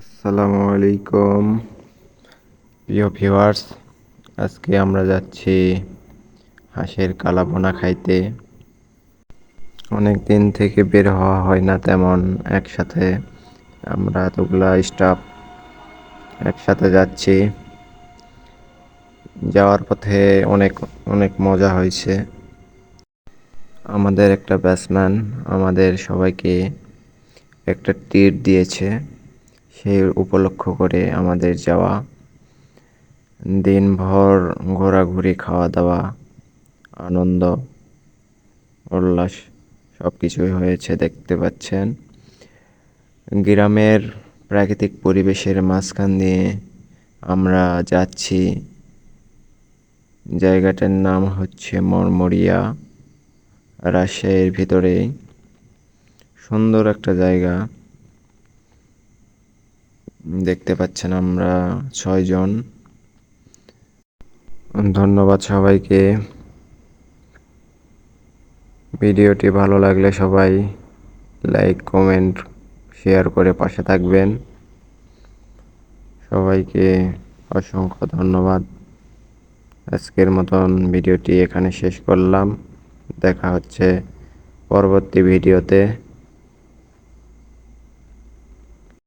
আসসালামু আলাইকুম প্রিয় ভিউয়ার্স। আজকে আমরা যাচ্ছি হাঁসের কালাভুনা খাইতে। অনেক দিন থেকে বের হওয়া হয় না তেমন একসাথে। আমরা এতগুলা স্টাফ একসাথে যাচ্ছি। যাওয়ার পথে অনেক অনেক মজা হয়েছে। আমাদের একটা ব্যাটসম্যান আমাদের সবাইকে একটা ট্রিট দিয়েছে, সেই উপলক্ষ করে আমাদের যাওয়া। দিনভর ঘোরাঘুরি, খাওয়া দাওয়া, আনন্দ উল্লাস সব কিছুই হয়েছে, দেখতে পাচ্ছেন। গ্রামের প্রাকৃতিক পরিবেশের মাঝখান দিয়ে আমরা যাচ্ছি। জায়গাটার নাম হচ্ছে মরমরিয়া, রাজশাহীর ভিতরে। সুন্দর একটা জায়গা। দেখতে পাচ্ছেন আমরা 6 জন। ধন্যবাদ সবাইকে। ভিডিওটি ভালো লাগলে সবাই লাইক, কমেন্ট, শেয়ার করে পাশে থাকবেন। সবাইকে অসংখ্য ধন্যবাদ। আজকের মতন ভিডিওটি এখানে শেষ করলাম। দেখা হচ্ছে পরবর্তী ভিডিওতে।